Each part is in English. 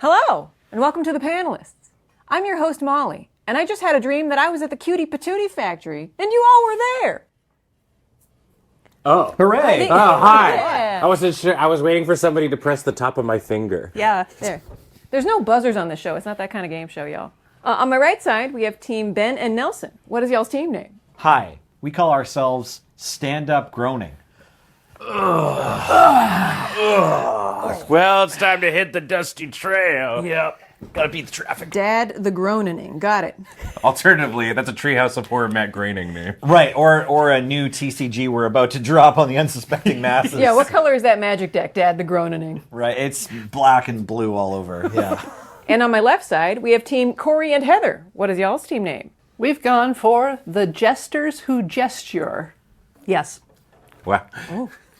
Hello, and welcome to the Panelists. I'm your host, Molly, and I just had a dream that I was at the Cutie Patootie factory, and you all were there. Oh. Hooray! Oh, hi. Yeah. I wasn't sure. I was waiting for somebody to press the top of my finger. Yeah, there. There's no buzzers on this show. It's not that kind of game show, y'all. On my right side, we have Team Ben and Nelson. What is y'all's team name? Hi. We call ourselves Stand Up Groaning. Well, it's time to hit the dusty trail. Yep. Gotta beat the traffic. Dad the Groaning. Got it. Alternatively, that's a Treehouse of Horror Matt Groening name. Right, or a new TCG we're about to drop on the unsuspecting masses. Yeah, what color is that magic deck, Dad the Groaning? Right, it's black and blue all over, yeah. And on my left side, we have Team Corey and Heather. What is y'all's team name? We've gone for the Jesters Who Gesture. Yes. Wow.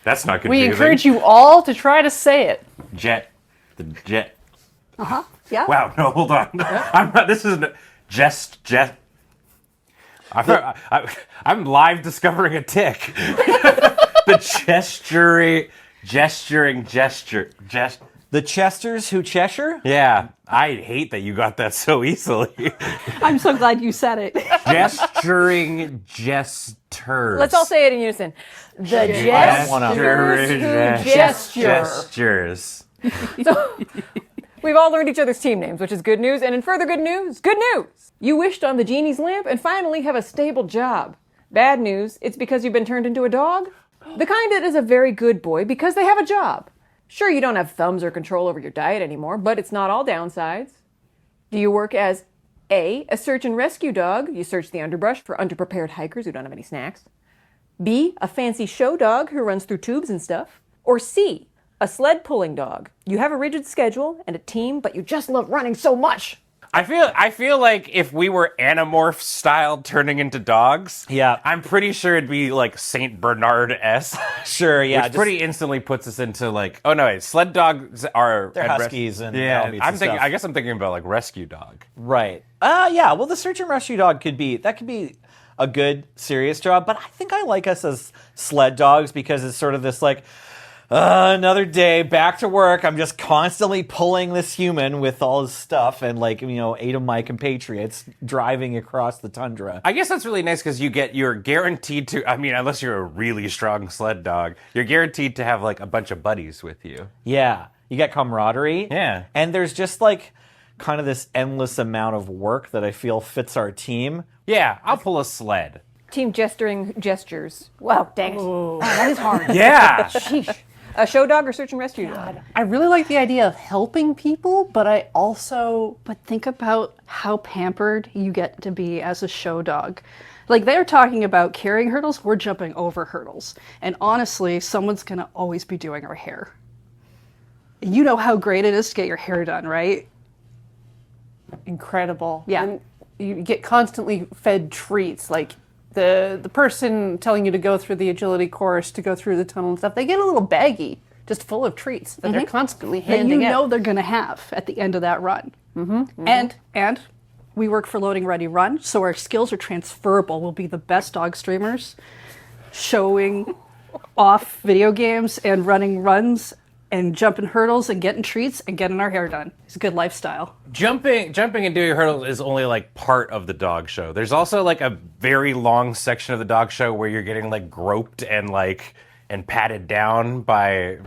That's not confusing. We encourage you all to try to say it. Jet. The jet. Uh-huh. Yeah. Wow, no, hold on. I'm not, this isn't jet. I'm live discovering a tick. The gesturing gesture. The Chesters Who Cheshire? Yeah, I hate that you got that so easily. I'm so glad you said it. Gesturing gestures. Let's all say it in unison. The Jesters Who Gesture. Gestures. So, we've all learned each other's team names, which is good news. And in further good news, you wished on the genie's lamp and finally have a stable job. Bad news, it's because you've been turned into a dog. The kind that is a very good boy because they have a job. Sure, you don't have thumbs or control over your diet anymore, but it's not all downsides. Do you work as A, a search and rescue dog? You search the underbrush for underprepared hikers who don't have any snacks. B, a fancy show dog who runs through tubes and stuff. Or C, a sled pulling dog. You have a rigid schedule and a team, but you just love running so much. I feel like if we were Animorph style turning into dogs, Yeah. I'm pretty sure it'd be like Saint Bernard-esque. Sure, yeah. Which pretty instantly puts us into like, oh no, wait, sled dogs are They're huskies and yeah. Malamutes I'm and thinking. stuff. I guess I'm thinking about like rescue dog. Right. Yeah, well, the search and rescue dog could be a good, serious job, but I think I like us as sled dogs because it's sort of this like, another day, back to work. I'm just constantly pulling this human with all his stuff and 8 of my compatriots driving across the tundra. I guess that's really nice because you're guaranteed to. I mean, unless you're a really strong sled dog, you're guaranteed to have like a bunch of buddies with you. Yeah, you get camaraderie. Yeah. And there's just like kind of this endless amount of work that I feel fits our team. Yeah, I'll pull a sled. Team gesturing gestures. Wow, dang it. Oh, that is hard. Yeah. Sheesh. A show dog or search and rescue dog? I really like the idea of helping people, but I also... But think about how pampered you get to be as a show dog. Like, they're talking about carrying hurdles, we're jumping over hurdles. And honestly, someone's going to always be doing our hair. You know how great it is to get your hair done, right? Incredible. Yeah. And you get constantly fed treats, like the person telling you to go through the agility course, to go through the tunnel and stuff. They get a little baggie, just full of treats that they're constantly That handing you know out. they're going to have at the end of that run. And we work for LoadingReadyRun, so our skills are transferable. We'll be the best dog streamers, showing off video games and running runs and jumping hurdles and getting treats and getting our hair done. It's a good lifestyle. Jumping and doing hurdles is only like part of the dog show. There's also like a very long section of the dog show where you're getting like groped and patted down by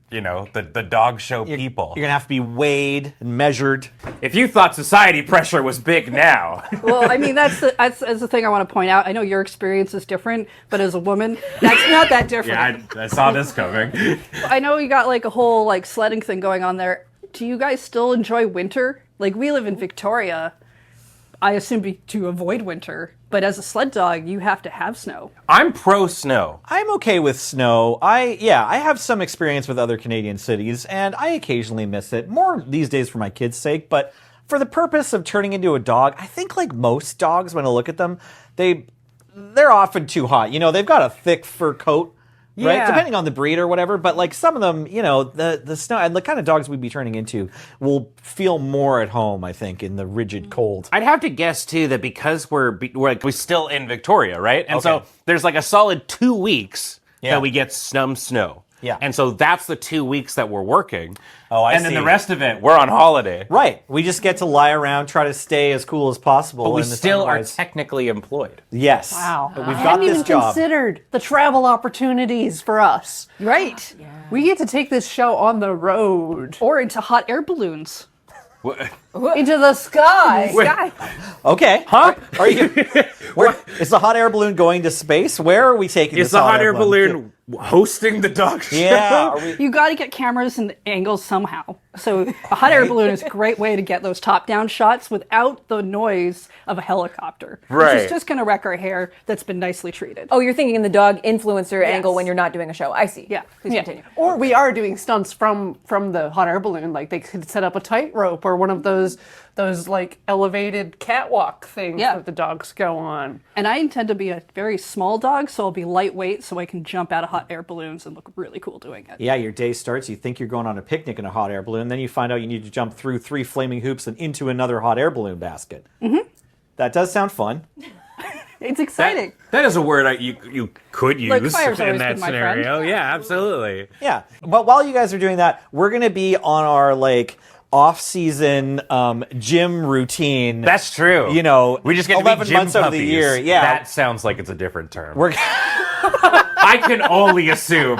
the dog show people. You're going to have to be weighed and measured. If you thought society pressure was big now. Well, I mean, that's the thing I want to point out. I know your experience is different, but as a woman, that's not that different. Yeah, I saw this coming. I know you got like a whole like sledding thing going on there. Do you guys still enjoy winter? Like, we live in Victoria. I assume to avoid winter, but as a sled dog, you have to have snow. I'm pro snow. I'm okay with snow. I have some experience with other Canadian cities, and I occasionally miss it. More these days for my kids' sake, but for the purpose of turning into a dog, I think like most dogs, when I look at them, they're often too hot. They've got a thick fur coat, right? Yeah. Depending on the breed or whatever, but like some of them, the snow and the kind of dogs we'd be turning into will feel more at home, I think, in the rigid cold. I'd have to guess too that because we're still in Victoria, right? And so there's like a solid 2 weeks that we get snow. Yeah. And so that's the 2 weeks that we're working. Oh, I And then see. the rest of it, we're on holiday. Right. We just get to lie around, try to stay as cool as possible. But we and still are otherwise- technically employed. Yes. Wow. But we've I got hadn't this even job. considered the travel opportunities for us. Right. We get to take this show on the road. Or into hot air balloons. Into the sky. Sky. Okay. Huh? Are you? Is the hot air balloon going to space? Where are we taking Is this the hot air balloon hosting the dog show? Yeah. Are we, You got to get cameras and angles somehow. So a hot air balloon is a great way to get those top-down shots without the noise of a helicopter, which Right. is just going to wreck our hair that's been nicely treated. Oh, you're thinking in the dog influencer angle Yes. when you're not doing a show. I see. Yeah. Please continue. Or we are doing stunts from the hot air balloon. Like they could set up a tightrope or one of those like elevated catwalk things Yeah. that the dogs go on. And I intend to be a very small dog, so I'll be lightweight, so I can jump out of hot air balloons and look really cool doing it. yeah, your day starts. You think you're going on a picnic in a hot air balloon. Then you find out you need to jump through 3 flaming hoops and into another hot air balloon basket. Mm-hmm. That does sound fun. It's exciting. That is a word you could use Like fire's in always that been my friend. scenario. Yeah, absolutely. Yeah. But while you guys are doing that, we're going to be on our like off-season gym routine. That's true. You know, we just get 11 to be gym months out of the puppies. year. Yeah. That sounds like it's a different term. We're I can only assume.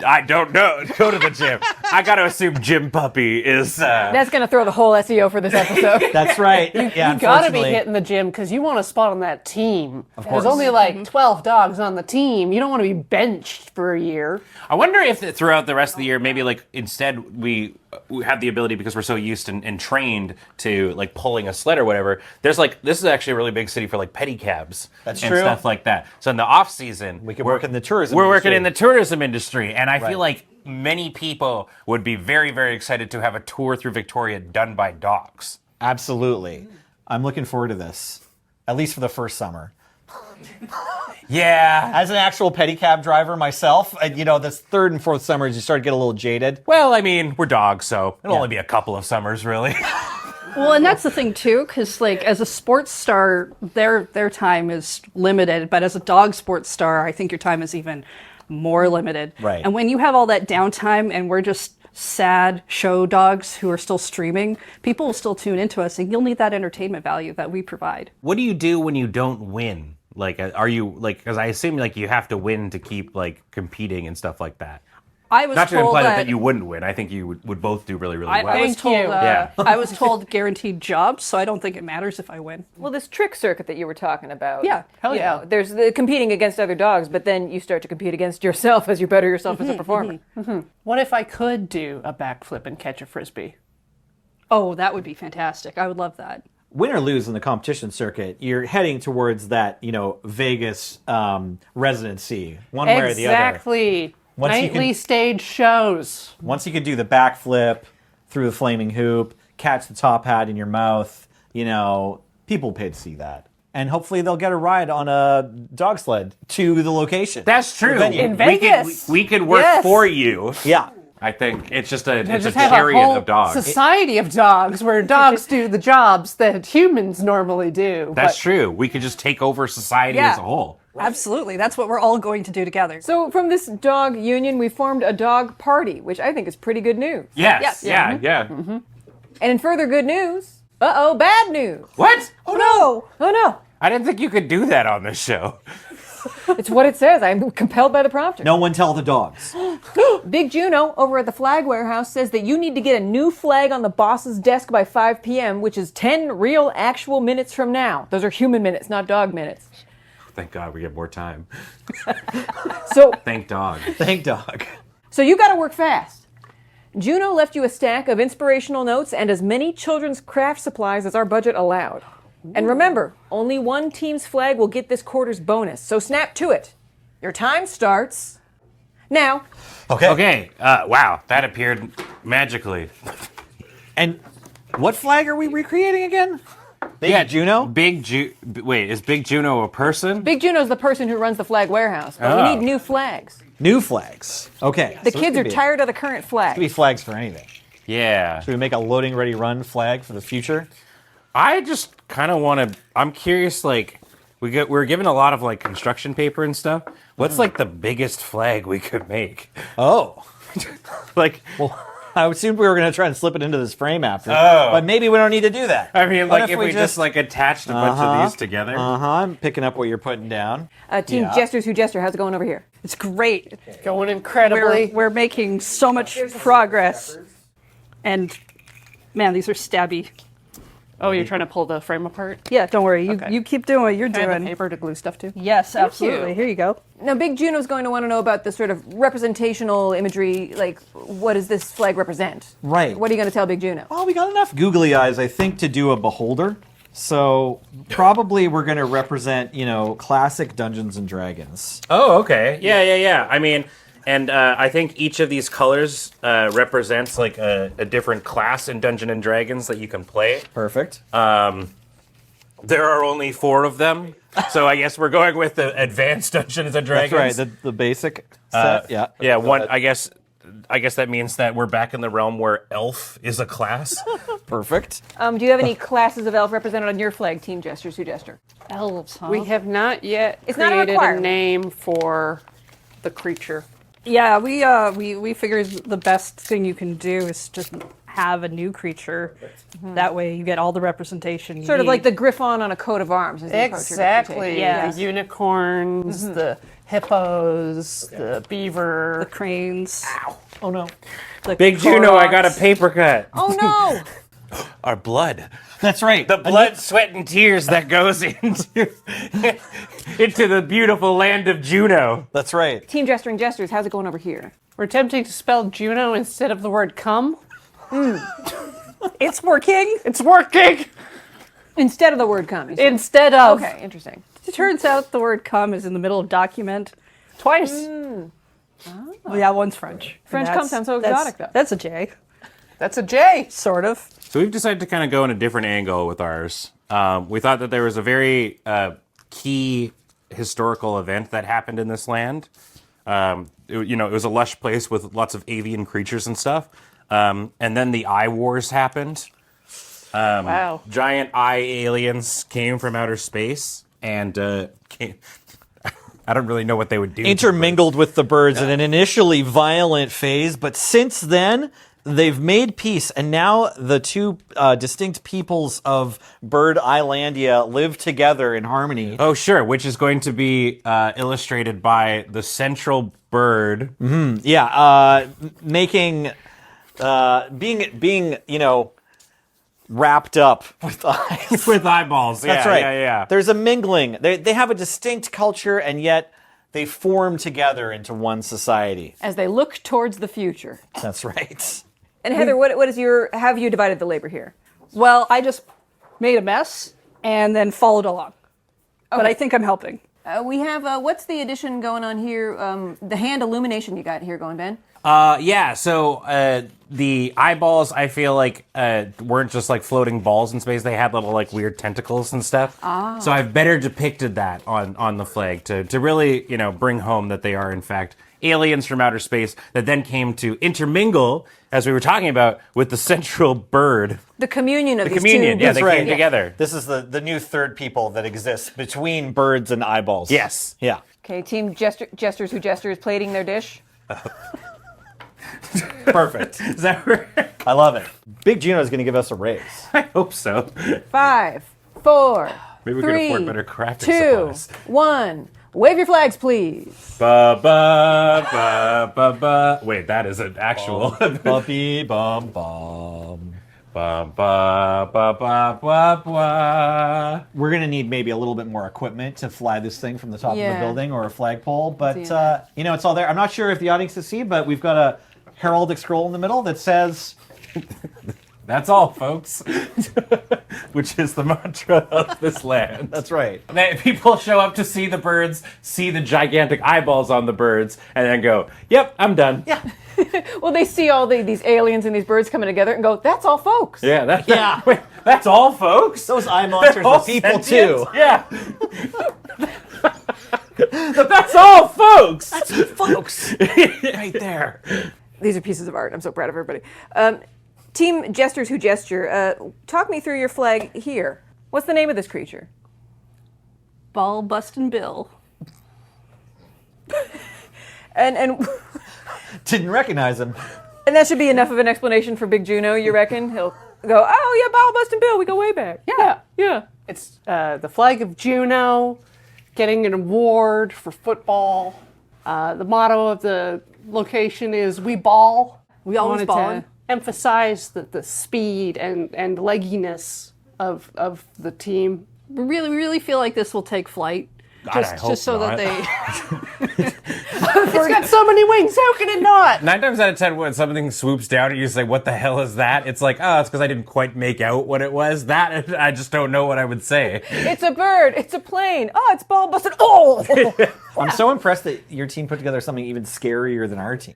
I don't know. Go to the gym. I got to assume gym puppy is. That's going to throw the whole SEO for this episode. That's right. Yeah, You gotta be unfortunately. hitting the gym because you want a spot on that team. There's only like 12 dogs on the team. You don't want to be benched for a year. I wonder if throughout the rest of the year, maybe like instead we have the ability because we're so used and trained to like pulling a sled or whatever. There's like this is actually a really big city for like pedicabs That's and true. stuff like that. So in the off season, We can work in the tourism We're working industry. in the tourism industry, and I Right. feel like many people would be very very excited to have a tour through Victoria done by dogs. Absolutely. I'm looking forward to this, at least for the first summer. Yeah. As an actual pedicab driver myself, you know, this 3rd and 4th summers, you start to get a little jaded. Well, I mean, we're dogs, so it'll Yeah. only be a couple of summers, really. Well, and that's the thing too, because like as a sports star, their time is limited, but as a dog sports star, I think your time is even more limited. Right. And when you have all that downtime, and we're just sad show dogs who are still streaming, people will still tune into us, and you'll need that entertainment value that we provide. What do you do when you don't win? Like, are you like? Because I assume like you have to win to keep like competing and stuff like that. I was Not to told imply that that you wouldn't win. I think you would both do really well. I was Thank told. you. Yeah. I was told guaranteed jobs, so I don't think it matters if I win. Well, this trick circuit that you were talking about. Yeah. Hell you yeah. know, there's the competing against other dogs, but then you start to compete against yourself as you better yourself as a performer. What if I could do a backflip and catch a frisbee? Oh, that would be fantastic. I would love that. Win or lose in the competition circuit, you're heading towards that, you know, Vegas residency, one way or the other. Exactly. Once you Nightly can- stage shows. Once you could do the backflip through the flaming hoop, catch the top hat in your mouth, you know, people pay to see that. And hopefully they'll get a ride on a dog sled to the location. That's true. The venue. In Vegas. We could work Yes. for you. Yeah. I think it's just a Just it's a have chariot whole of dogs. society of dogs where dogs do the jobs that humans normally do. That's true. We could just take over society Yeah. as a whole. Absolutely. That's what we're all going to do together. So from this dog union, we formed a dog party, which I think is pretty good news. Yes. Yes. Yeah. Yeah. And in further good news, bad news. What? Oh no! Oh no! I didn't think you could do that on this show. It's what it says. I'm compelled by the prompter. No one tell the dogs. Big Juno over at the flag warehouse says that you need to get a new flag on the boss's desk by 5 p.m., which is 10 real actual minutes from now. Those are human minutes, not dog minutes. Thank God we get more time. So, Thank dog. Thank dog. so you got to work fast. Juno left you a stack of inspirational notes and as many children's craft supplies as our budget allowed. And remember, only one team's flag will get this quarter's bonus, so snap to it. Your time starts now. Okay. Wow. That appeared magically. And what flag are we recreating again? Big Juno? Wait, is Big Juno a person? Big Juno's the person who runs the flag warehouse, but we Oh. need new flags. New flags. Okay. The so kids this are could be- tired of the current flag. Could be flags for anything. Yeah. Should we make a loading ready run flag for the future? I just kind of want to. I'm curious, like, We were given a lot of like construction paper and stuff. What's like the biggest flag we could make? Oh. Like, Well, I assumed we were going to try and slip it into this frame after. Oh. But maybe we don't need to do that. I mean, What like if we just like attached a bunch of these together. I'm picking up what you're putting down. Team Yeah. Jesters Who Jester, how's it going over here? It's great. Going incredibly. We're making so much progress. And man, these are stabby. Oh, you're trying to pull the frame apart? Yeah, don't worry. Okay. You keep doing what you're Can I have the doing. paper to glue stuff to? Yes, absolutely. Here you go. Now, Big Juno's going to want to know about the sort of representational imagery, like, what does this flag represent? Right. What are you going to tell Big Juno? Well, we got enough googly eyes, I think, to do a beholder. So probably we're going to represent, classic Dungeons and Dragons. Oh, okay. Yeah. I mean, and I think each of these colors represents like a different class in Dungeons and Dragons that you can play. Perfect. There are only 4 of them, so I guess we're going with the advanced Dungeons and Dragons. That's right. The basic set. Yeah. Yeah. Go One. ahead. I guess that means that we're back in the realm where elf is a class. Perfect. Do you have any classes of elf represented on your flag, Team Jesters Who Jester? Elves, huh? We have not yet It's not a created a requirement. name for the creature. Yeah, we figured the best thing you can do is just have a new creature. That way you get all the representation you Sort of need. like the Griffon on a coat of arms. Is the approach you're gonna take. Yeah. The unicorns, the hippos, the beaver. the cranes. Oh, no. The Big Juno, I got a Koroks. paper cut. Oh no! Our blood. That's right. The blood, sweat, and tears that goes into the beautiful land of Juno. That's right. Team Jester and Jesters, how's it going over here? We're attempting to spell Juno instead of the word come. It's working. It's working! Instead of the word come. you said. Instead of. Okay, interesting. It turns out the word "come" is in the middle of document. Twice. Well, yeah, one's French. French And "come" sounds so that's- exotic, though. That's a J, That's a J. sort of. So we've decided to kind of go in a different angle with ours. We thought that there was a very key historical event that happened in this land. It was a lush place with lots of avian creatures and stuff. And then the Eye Wars happened. Wow. Giant eye aliens came from outer space and I don't really know what they would do. Intermingled with the birds in an initially violent phase, but since then they've made peace, and now the two distinct peoples of Bird Islandia live together in harmony. Oh, sure, which is going to be illustrated by the central bird. Yeah, making being wrapped up with eyes. With eyeballs. That's yeah, right. Yeah. There's a mingling. They have a distinct culture, and yet they form together into one society. As they look towards the future. That's right. And Heather, how have you divided the labor here? Well, I just made a mess and then followed along. But I think I'm helping. We have, what's the addition going on here? The hand illumination you got here going, Ben? So the eyeballs, I feel like, weren't just like floating balls in space. They had little like weird tentacles and stuff. So I've better depicted that on the flag to really, bring home that they are in fact aliens from outer space that then came to intermingle, as we were talking about, with the central bird. The communion of The these communion, two. yeah, they right. came together. This is the new third people that exists between birds and eyeballs. Yes. Yeah. Okay, Team Jesters Who Jester is plating their dish. Perfect. Is that right? I love it. Big Juno is going to give us a raise. I hope so. 5, 4, Maybe we can 3, afford better crafting 2, supplies. 1. Wave your flags, please. Ba ba ba ba ba. Wait, that is an actual. Bumpy bum bum. Ba ba ba ba ba ba. We're going to need maybe a little bit more equipment to fly this thing from the top of the Yeah. building or a flagpole, but See that. it's all there. I'm not sure if the audience can see, but we've got a heraldic scroll in the middle that says, That's all, folks. Which is the mantra of this land. that's right. People show up to see the birds, see the gigantic eyeballs on the birds, and then go, "Yep, I'm done." Yeah. Well, they see all these aliens and these birds coming together and go, that's all, folks. Yeah. Yeah. Wait, that's all, folks. Those eye monsters All are people sentient? too. Yeah. That's all, folks. Folks. Right there. These are pieces of art. I'm so proud of everybody. Team Jesters Who Gesture, talk me through your flag here. What's the name of this creature? Ball bustin' Bill. And Didn't recognize him. and that should be enough of an explanation for Big Juno, you reckon? He'll go, oh yeah, Ball Bustin' Bill, we go way back. Yeah. Yeah. It's the flag of Juno, getting an award for football. The motto of the location is "We ball." We always wanted ballin'. to emphasize the speed and legginess of the team. We really feel like this will take flight. God, I hope Just so not. that they. It's got so many wings. How can it not? 9 times out of 10, when something swoops down and you say, "What the hell is that?" It's like, oh, it's because I didn't quite make out what it was. That I just don't know what I would say. It's a bird. It's a plane. Oh, it's Ball Bustin'. Oh! I'm so impressed that your team put together something even scarier than our team.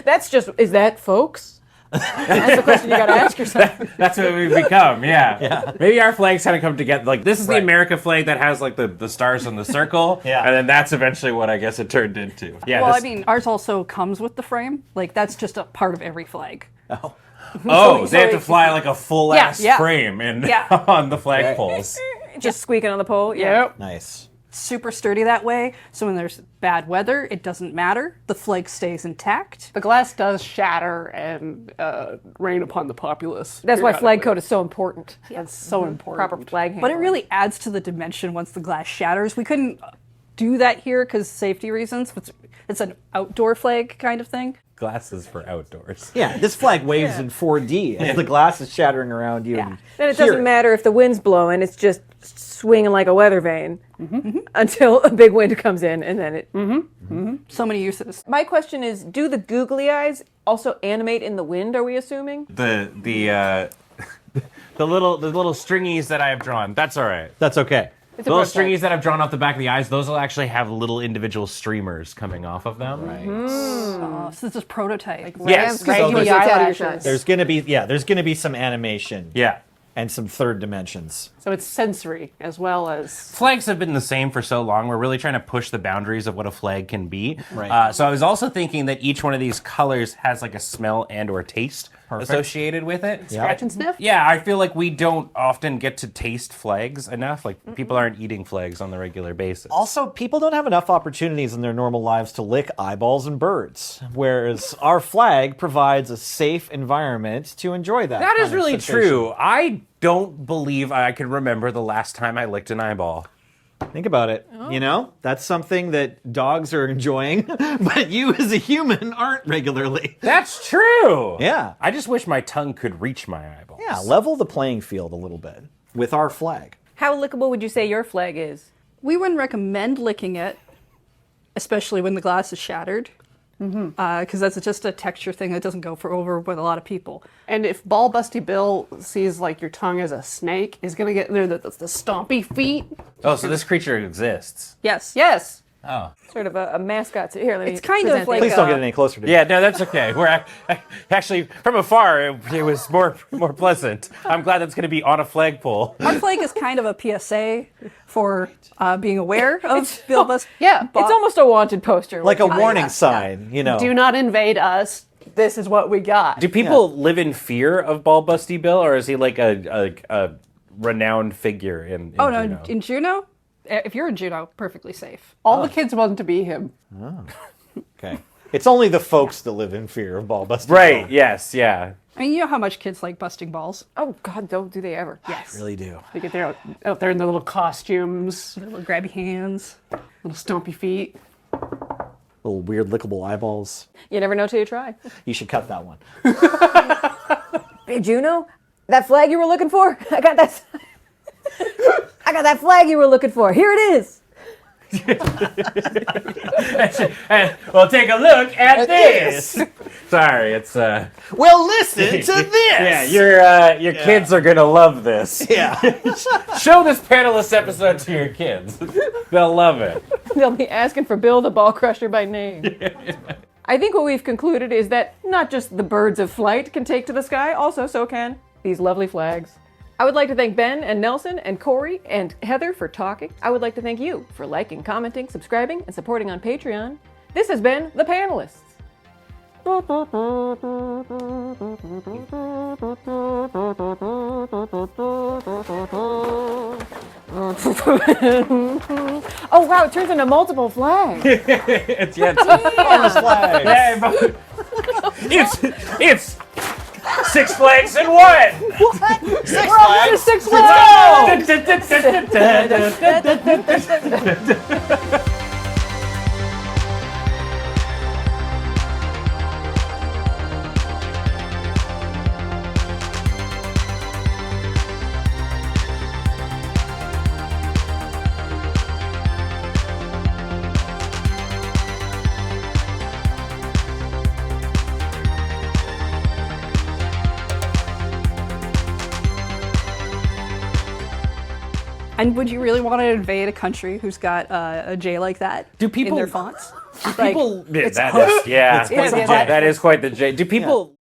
That's just, is that folks? That's the question you gotta ask yourself. That's what we've become. Yeah. Maybe our flags kind of come together. Like this is the Right. America flag that has like the stars on the circle. Yeah. And then that's eventually what I guess it turned into. Yeah. Well, this- I mean, ours also comes with the frame. Like, that's just a part of every flag. oh, they have to fly like a full ass yeah. frame and Yeah. on the flagpoles. Just squeaking on the pole. Yeah. Nice. Super sturdy that way. So when there's bad weather, it doesn't matter. The flag stays intact. The glass does shatter and rain upon the populace. That's why flag code is so important. That's so important. Proper flag handling. But it really adds to the dimension once the glass shatters. We couldn't do that here because safety reasons. It's an outdoor flag kind of thing. Glasses for outdoors. Yeah, this flag waves in 4D as the glass is shattering around you. And Then it hear doesn't matter if the wind's blowing, it's just swinging like a weather vane until a big wind comes in and then it. So many uses. My question is, do the googly eyes also animate in the wind, are we assuming? The little stringies that I have drawn. That's all right. That's okay. It's a The little prototype. stringies that I've drawn off the back of the eyes, those will actually have little individual streamers coming off of them. Right. So this is prototype. Yes. Raggedy So it's eyelashes. There's gonna be some animation. Yeah. And some third dimensions. So it's sensory as well as. Flags have been the same for so long. We're really trying to push the boundaries of what a flag can be. Right. So I was also thinking that each one of these colors has like a smell and or taste associated with it. Scratch and sniff? Yeah, I feel like we don't often get to taste flags enough. Like people aren't eating flags on the regular basis. Also, people don't have enough opportunities in their normal lives to lick eyeballs and birds, whereas our flag provides a safe environment to enjoy that. That kind is of really sensation. true. I don't believe I can remember the last time I licked an eyeball. Think about it. You know, that's something that dogs are enjoying, but you as a human aren't regularly. That's true. Yeah. I just wish my tongue could reach my eyeballs. Yeah, level the playing field a little bit with our flag. How lickable would you say your flag is? We wouldn't recommend licking it, especially when the glass is shattered, because that's just a texture thing that doesn't go over with a lot of people. And if Ball Busty Bill sees like your tongue as a snake, he's gonna get there the stompy feet. Oh, so this creature exists. Yes. Yes. Oh. Sort of a mascot. Here, let me It's kind of present like these. Please don't get any closer to me. Yeah, no, that's okay. We're actually from afar. It was more pleasant. I'm glad that's going to be on a flagpole. Our flag is kind of a PSA for being aware of Bill Bust. Yeah. It's almost a wanted poster. Like a which is- warning sign, you know. Do not invade us. This is what we got. Do people live in fear of Ball Busty Bill, or is he like a renowned figure in Oh no, Juno? in Juno, if you're in Juno, perfectly safe. All the kids want to be him. Okay. It's only the folks that live in fear of ball busting. Right, yes, yeah. I mean, you know how much kids like busting balls. Oh God, don't do they ever? Yes. Really do. They get there out there in their little costumes, Little grabby hands. little stompy feet. Little weird lickable eyeballs. You never know till you try. You should cut that one. Hey Juno, that flag you were looking for? I got that. I got that flag you were looking for. Here it is. And we'll take a look at this. Sorry, it's Well, listen to this. yeah, your kids are gonna love this. Yeah. Show this panelist episode to your kids. They'll love it. They'll be asking for Bill the Ball Crusher by name. I think what we've concluded is that not just the birds of flight can take to the sky, also so can these lovely flags. I would like to thank Ben and Nelson and Corey and Heather for talking. I would like to thank you for liking, commenting, subscribing, and supporting on Patreon. This has been The Panelists. Oh wow, it turns into multiple flags. It's yeah, it's Six Flags and one. Six We're off to Flags. Six Flags. And would you really want to invade a country who's got a J like that Do people- in their fonts? People, That is quite the J. that is quite the J. Do people